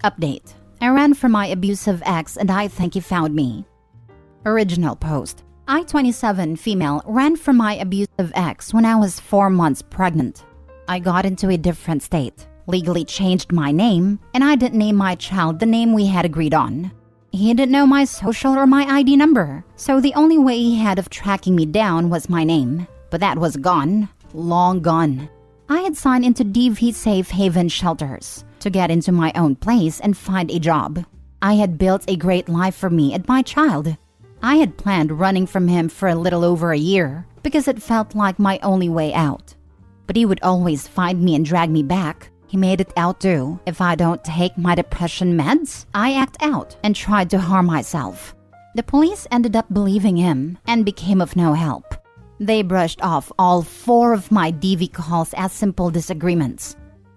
Update. I ran from my abusive ex and I think he found me. Original post. I, 27, female, ran from my abusive ex when I was 4 months pregnant. I got into a different state, legally changed my name, and I didn't name my child the name we had agreed on. He didn't know my social or my ID number, so the only way he had of tracking me down was my name. But that was gone, long gone. I had signed into DV safe haven shelters to get into my own place and find a job. I had built a great life for me and my child. I had planned running from him for a little over a year because it felt like my only way out. But he would always find me and drag me back. He made it out too. If I don't take my depression meds, I act out and tried to harm myself. The police ended up believing him and became of no help. They brushed off all 4 of my DV calls as simple disagreements.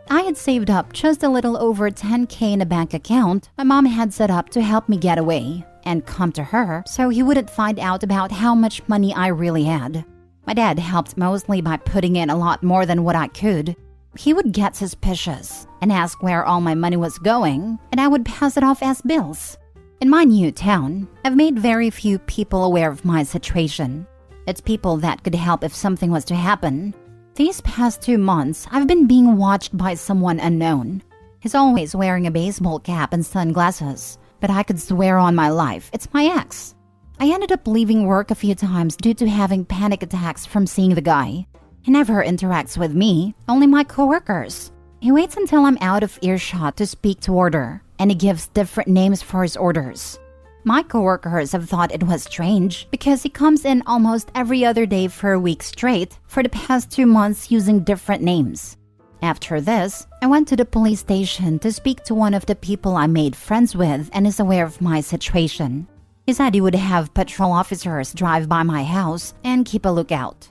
I had saved up just a little over $10K in a bank account my mom had set up to help me get away and come to her so he wouldn't find out about how much money I really had. My dad helped mostly by putting in a lot more than what I could. He would get suspicious and ask where all my money was going, and I would pass it off as bills. In my new town, I've made very few people aware of my situation. It's people that could help if something was to happen. These past 2 months, I've been being watched by someone unknown. He's always wearing a baseball cap and sunglasses, but I could swear on my life it's my ex. I ended up leaving work a few times due to having panic attacks from seeing the guy. He never interacts with me, only my coworkers. He waits until I'm out of earshot to speak to order, and he gives different names for his orders. My coworkers have thought it was strange because he comes in almost every other day for a week straight for the past 2 months using different names. After this, I went to the police station to speak to one of the people I made friends with and is aware of my situation. He said he would have patrol officers drive by my house and keep a lookout.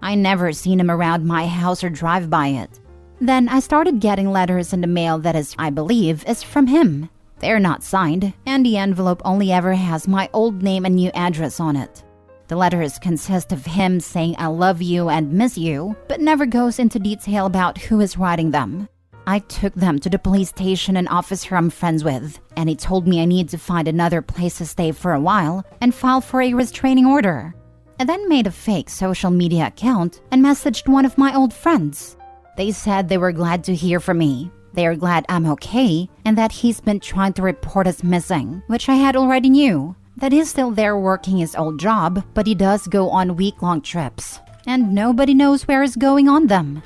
I never seen him around my house or drive by it. Then I started getting letters in the mail that I believe is from him. They're not signed, and the envelope only ever has my old name and new address on it. The letters consist of him saying I love you and miss you, but never goes into detail about who is writing them. I took them to the police station and officer I'm friends with, and he told me I need to find another place to stay for a while and file for a restraining order. I then made a fake social media account and messaged one of my old friends. They said they were glad to hear from me. They are glad I'm okay and that he's been trying to report us missing, which I had already knew. That he's still there working his old job, but he does go on week-long trips, and nobody knows where he's going on them.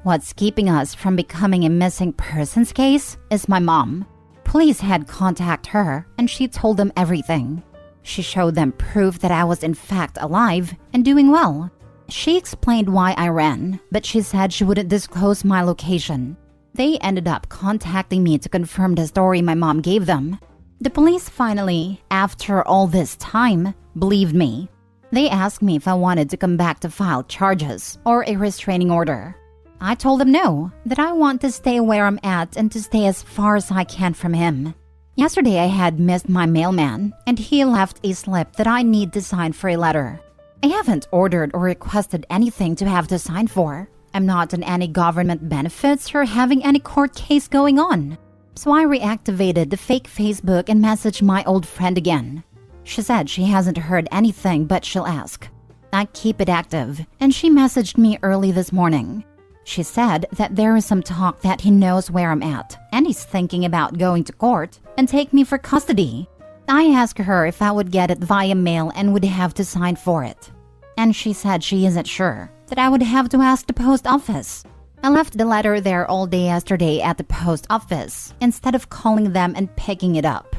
What's keeping us from becoming a missing persons case is my mom. Police had contacted her and she told them everything. She showed them proof that I was in fact alive and doing well. She explained why I ran, but she said she wouldn't disclose my location. They ended up contacting me to confirm the story my mom gave them. The police finally, after all this time, believed me. They asked me if I wanted to come back to file charges or a restraining order. I told them no, that I want to stay where I'm at and to stay as far as I can from him. Yesterday I had missed my mailman, and he left a slip that I need to sign for a letter. I haven't ordered or requested anything to have to sign for. I'm not on any government benefits or having any court case going on. So I reactivated the fake Facebook and messaged my old friend again. She said she hasn't heard anything, but she'll ask. I keep it active, and she messaged me early this morning. She said that there is some talk that he knows where I'm at, and he's thinking about going to court and take me for custody. I asked her if I would get it via mail and would have to sign for it. And she said she isn't sure, that I would have to ask the post office. I left the letter there all day yesterday at the post office instead of calling them and picking it up.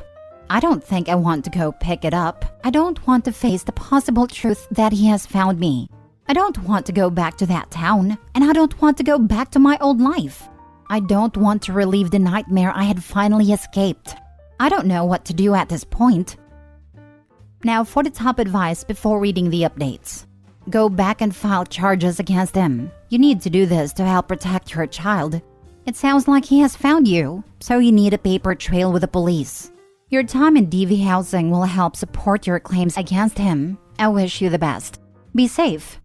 I don't think I want to go pick it up. I don't want to face the possible truth that he has found me. I don't want to go back to that town, and I don't want to go back to my old life. I don't want to relive the nightmare I had finally escaped. I don't know what to do at this point. Now for the top advice before reading the updates. Go back and file charges against him. You need to do this to help protect your child. It sounds like he has found you, so you need a paper trail with the police. Your time in DV housing will help support your claims against him. I wish you the best. Be safe.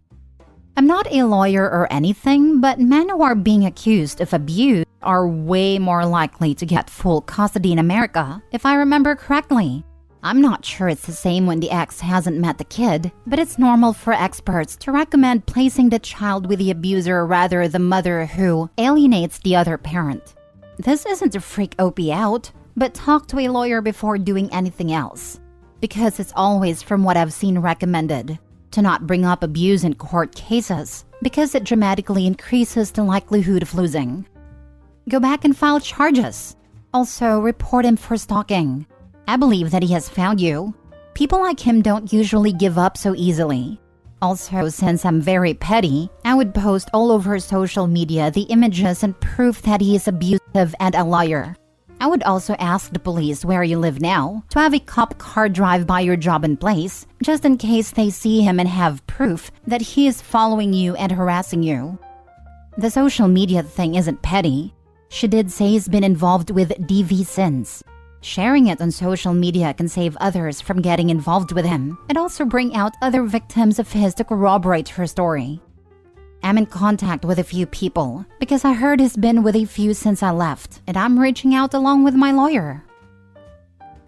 I'm not a lawyer or anything, but men who are being accused of abuse are way more likely to get full custody in America, if I remember correctly. I'm not sure it's the same when the ex hasn't met the kid, but it's normal for experts to recommend placing the child with the abuser rather than the mother who alienates the other parent. This isn't to freak OP out, but talk to a lawyer before doing anything else. Because it's always, from what I've seen, recommended to not bring up abuse in court cases because it dramatically increases the likelihood of losing. Go back and file charges. Also, report him for stalking. I believe that he has found you. People like him don't usually give up so easily. Also, since I'm very petty, I would post all over social media the images and proof that he is abusive and a liar. I would also ask the police where you live now to have a cop car drive by your job and place, just in case they see him and have proof that he is following you and harassing you. The social media thing isn't petty. She did say he's been involved with DV since. Sharing it on social media can save others from getting involved with him and also bring out other victims of his to corroborate her story. I'm in contact with a few people because I heard he's been with a few since I left, and I'm reaching out along with my lawyer.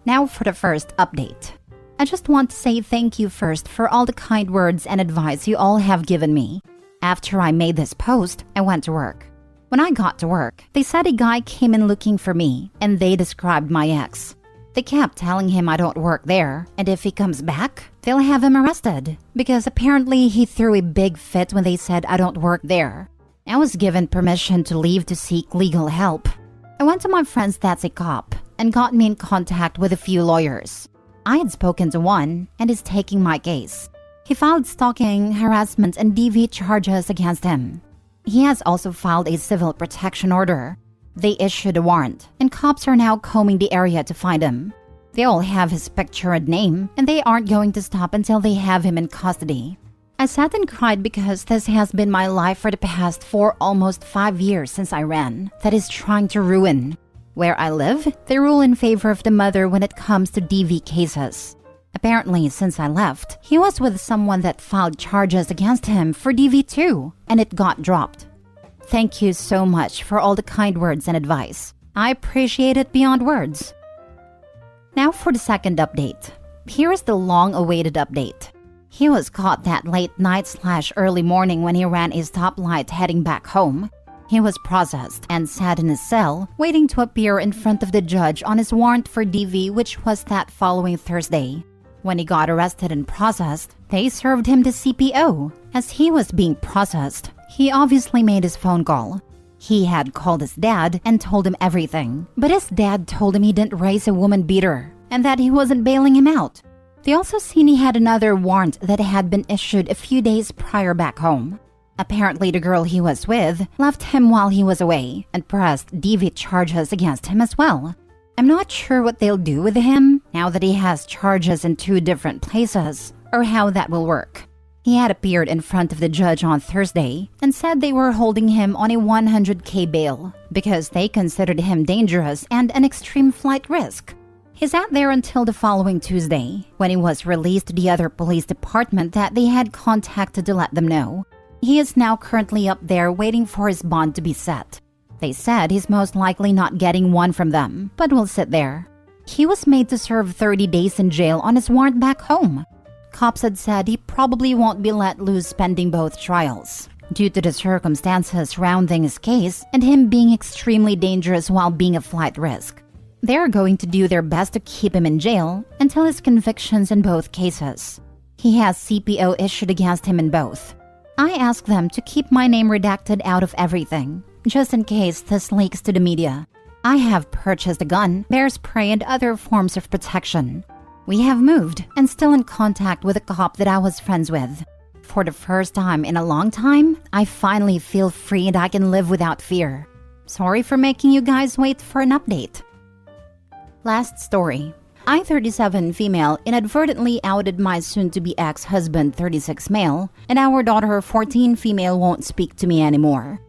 Now for the first update. I just want to say thank you first for all the kind words and advice you all have given me. After I made this post, I went to work. When I got to work, they said a guy came in looking for me, and they described my ex. They kept telling him I don't work there, and if he comes back, they'll have him arrested, because apparently he threw a big fit when they said I don't work there. I was given permission to leave to seek legal help. I went to my friend's that's a cop, and got me in contact with a few lawyers. I had spoken to one, and is taking my case. He filed stalking, harassment, and DV charges against him. He has also filed a civil protection order. They issued a warrant, and cops are now combing the area to find him. They all have his picture and name, and they aren't going to stop until they have him in custody. I sat and cried because this has been my life for the past almost 5 years since I ran, that is trying to ruin. Where I live, they rule in favor of the mother when it comes to DV cases. Apparently, since I left, he was with someone that filed charges against him for DV too, and it got dropped. Thank you so much for all the kind words and advice. I appreciate it beyond words. Now for the second update. Here is the long-awaited update. He was caught that late night/early morning when he ran a stoplight heading back home. He was processed and sat in his cell, waiting to appear in front of the judge on his warrant for DV, which was that following Thursday. When he got arrested and processed, they served him the CPO. As he was being processed, he obviously made his phone call. He had called his dad and told him everything, but his dad told him he didn't raise a woman beater and that he wasn't bailing him out. They also seen he had another warrant that had been issued a few days prior back home. Apparently, the girl he was with left him while he was away and pressed DV charges against him as well. I'm not sure what they'll do with him now that he has charges in 2 different places, or how that will work. He had appeared in front of the judge on Thursday and said they were holding him on a $100K bail because they considered him dangerous and an extreme flight risk. He sat there until the following Tuesday, when he was released to the other police department that they had contacted to let them know. He is now currently up there waiting for his bond to be set. They said he's most likely not getting one from them, but will sit there. He was made to serve 30 days in jail on his warrant back home. Cops had said he probably won't be let loose pending both trials, due to the circumstances surrounding his case and him being extremely dangerous while being a flight risk. They're going to do their best to keep him in jail until his convictions in both cases. He has CPO issued against him in both. I asked them to keep my name redacted out of everything, just in case this leaks to the media. I have purchased a gun, bear spray, and other forms of protection. We have moved and still in contact with a cop that I was friends with. For the first time in a long time, I finally feel free and I can live without fear. Sorry for making you guys wait for an update. Last story. I, 37 female, inadvertently outed my soon-to-be ex-husband, 36 male, and our daughter, 14 female, won't speak to me anymore.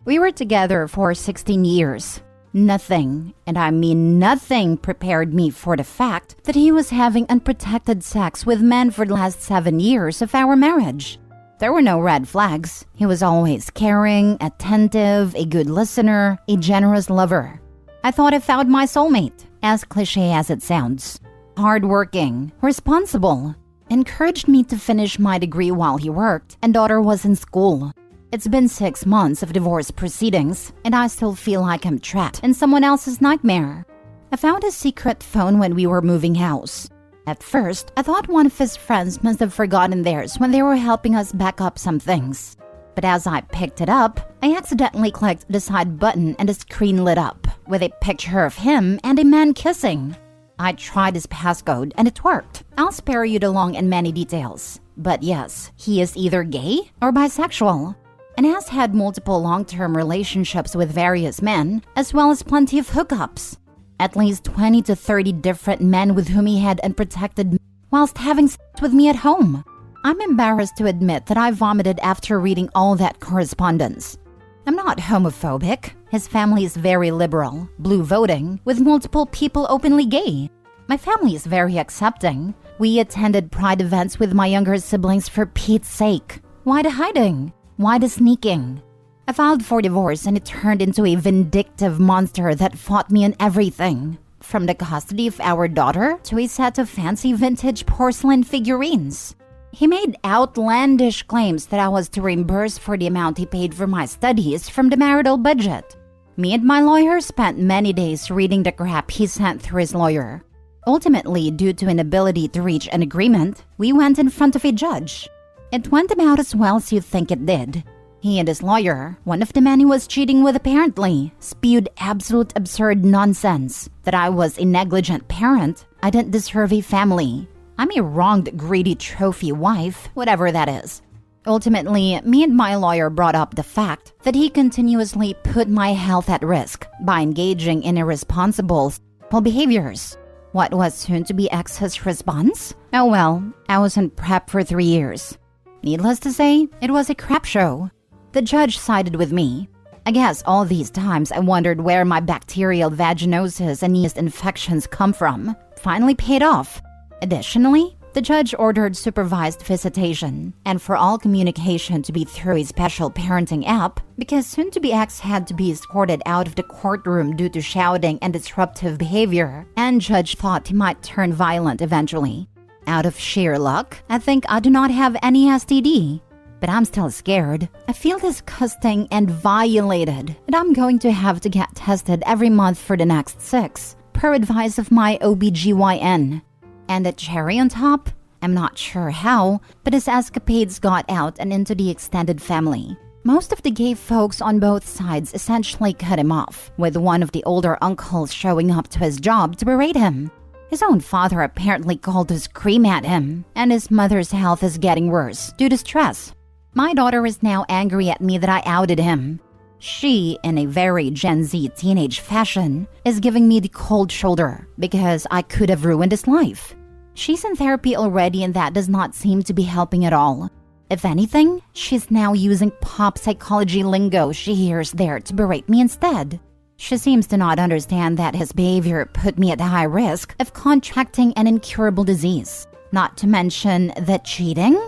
We were together for 16 years. Nothing, and I mean nothing, prepared me for the fact that he was having unprotected sex with men for the last 7 years of our marriage. There were no red flags. He was always caring, attentive, a good listener, a generous lover. I thought I found my soulmate, as cliche as it sounds. Hardworking, responsible, encouraged me to finish my degree while he worked and daughter was in school. It's been 6 months of divorce proceedings, and I still feel like I'm trapped in someone else's nightmare. I found his secret phone when we were moving house. At first, I thought one of his friends must have forgotten theirs when they were helping us back up some things. But as I picked it up, I accidentally clicked the side button and the screen lit up with a picture of him and a man kissing. I tried his passcode and it worked. I'll spare you the long and many details. But yes, he is either gay or bisexual and has had multiple long-term relationships with various men, as well as plenty of hookups. At least 20 to 30 different men with whom he had unprotected whilst having sex with me at home. I'm embarrassed to admit that I vomited after reading all that correspondence. I'm not homophobic. His family is very liberal, blue voting, with multiple people openly gay. My family is very accepting. We attended pride events with my younger siblings for Pete's sake. Why the hiding? Why the sneaking? I filed for divorce and it turned into a vindictive monster that fought me in everything. From the custody of our daughter to a set of fancy vintage porcelain figurines. He made outlandish claims that I was to reimburse for the amount he paid for my studies from the marital budget. Me and my lawyer spent many days reading the crap he sent through his lawyer. Ultimately, due to inability to reach an agreement, we went in front of a judge. It went about as well as you'd think it did. He and his lawyer, one of the men he was cheating with apparently, spewed absolute absurd nonsense that I was a negligent parent, I didn't deserve a family. I'm a wronged, greedy trophy wife, whatever that is. Ultimately, me and my lawyer brought up the fact that he continuously put my health at risk by engaging in irresponsible behaviors. What was soon to be ex's response? Oh well, I was in prep for 3 years. Needless to say, it was a crap show. The judge sided with me. I guess all these times I wondered where my bacterial vaginosis and yeast infections come from. Finally paid off. Additionally, the judge ordered supervised visitation and for all communication to be through a special parenting app because soon-to-be ex had to be escorted out of the courtroom due to shouting and disruptive behavior, and judge thought he might turn violent eventually. Out of sheer luck, I think I do not have any STD. But I'm still scared. I feel disgusting and violated, and I'm going to have to get tested every month for the next 6, per advice of my OBGYN. And the cherry on top? I'm not sure how, but his escapades got out and into the extended family. Most of the gay folks on both sides essentially cut him off, with one of the older uncles showing up to his job to berate him. His own father apparently called to scream at him, and his mother's health is getting worse due to stress. My daughter is now angry at me that I outed him. She, in a very Gen Z teenage fashion, is giving me the cold shoulder because I could have ruined his life. She's in therapy already and that does not seem to be helping at all. If anything, she's now using pop psychology lingo she hears there to berate me instead. She seems to not understand that his behavior put me at high risk of contracting an incurable disease. Not to mention that cheating?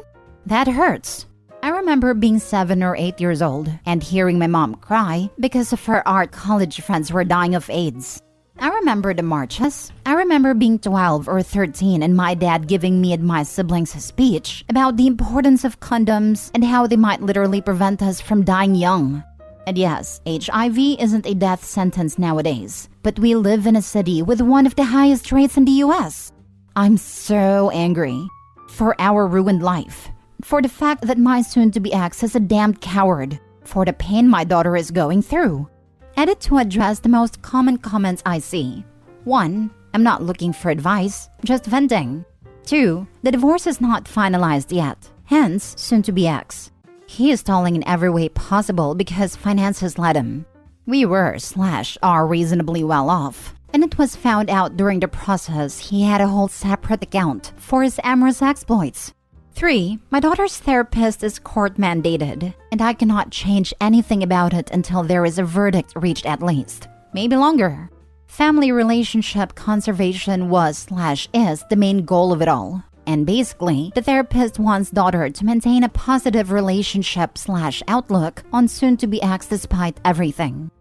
That hurts. I remember being 7 or 8 years old and hearing my mom cry because of her art college friends were dying of AIDS. I remember the marches. I remember being 12 or 13 and my dad giving me and my siblings a speech about the importance of condoms and how they might literally prevent us from dying young. And yes, HIV isn't a death sentence nowadays, but we live in a city with one of the highest rates in the US. I'm so angry for our ruined life. For the fact that my soon-to-be ex is a damned coward. For the pain my daughter is going through. Edit to address the most common comments I see. 1. I'm not looking for advice, just venting. 2. The divorce is not finalized yet, hence soon-to-be ex. He is stalling in every way possible because finances led him. We were/are reasonably well off, and it was found out during the process he had a whole separate account for his amorous exploits. 3. My daughter's therapist is court-mandated, and I cannot change anything about it until there is a verdict reached at least. Maybe longer. Family relationship conservation was/is the main goal of it all. And basically, the therapist wants daughter to maintain a positive relationship/outlook on soon-to-be ex despite everything.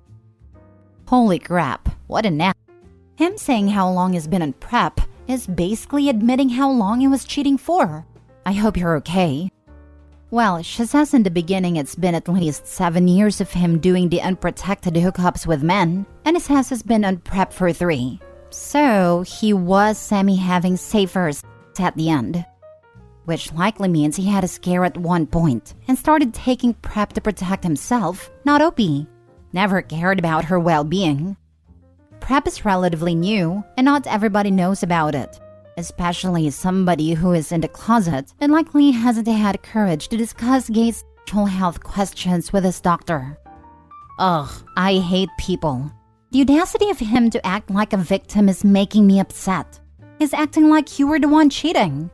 Holy crap, what a nap. Him saying how long he's been on prep is basically admitting how long he was cheating for. I hope you're okay. Well, she says in the beginning it's been at least 7 years of him doing the unprotected hookups with men, and he says he's been on prep for 3. So, he was semi-having safer sex at the end. Which likely means he had a scare at one point and started taking prep to protect himself, not Opie. Never cared about her well-being. Prep is relatively new, and not everybody knows about it. Especially somebody who is in the closet and likely hasn't had courage to discuss gay sexual health questions with his doctor. Ugh, I hate people. The audacity of him to act like a victim is making me upset. He's acting like you were the one cheating.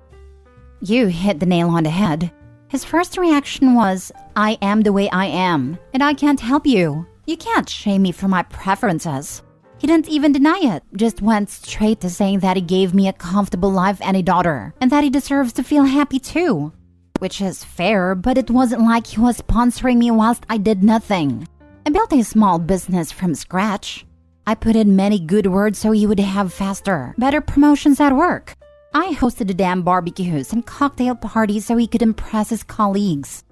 You hit the nail on the head. His first reaction was, I am the way I am, and I can't help you. You can't shame me for my preferences. He didn't even deny it, just went straight to saying that he gave me a comfortable life and a daughter, and that he deserves to feel happy too. Which is fair, but it wasn't like he was sponsoring me whilst I did nothing. I built a small business from scratch. I put in many good words so he would have faster, better promotions at work. I hosted the damn barbecues and cocktail parties so he could impress his colleagues.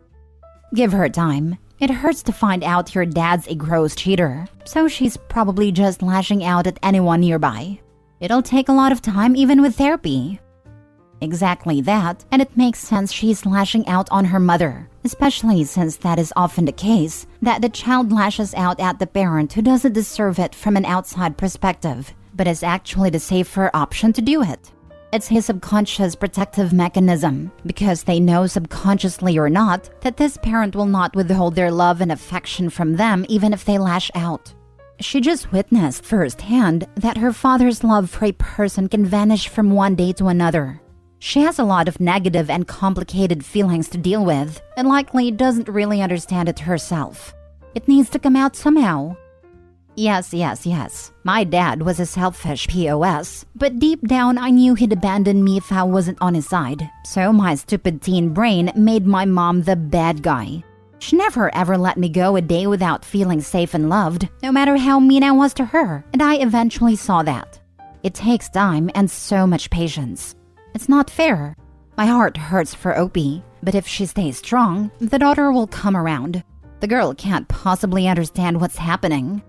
Give her time. It hurts to find out your dad's a gross cheater, so she's probably just lashing out at anyone nearby. It'll take a lot of time even with therapy. Exactly that, and it makes sense she's lashing out on her mother, especially since that is often the case, that the child lashes out at the parent who doesn't deserve it from an outside perspective, but is actually the safer option to do it. It's his subconscious protective mechanism, because they know subconsciously or not that this parent will not withhold their love and affection from them even if they lash out. She just witnessed firsthand that her father's love for a person can vanish from one day to another. She has a lot of negative and complicated feelings to deal with, and likely doesn't really understand it herself. It needs to come out somehow. Yes. My dad was a selfish POS, but deep down I knew he'd abandon me if I wasn't on his side. So my stupid teen brain made my mom the bad guy. She never ever let me go a day without feeling safe and loved, no matter how mean I was to her, and I eventually saw that. It takes time and so much patience. It's not fair. My heart hurts for Opie, but if she stays strong, the daughter will come around. The girl can't possibly understand what's happening.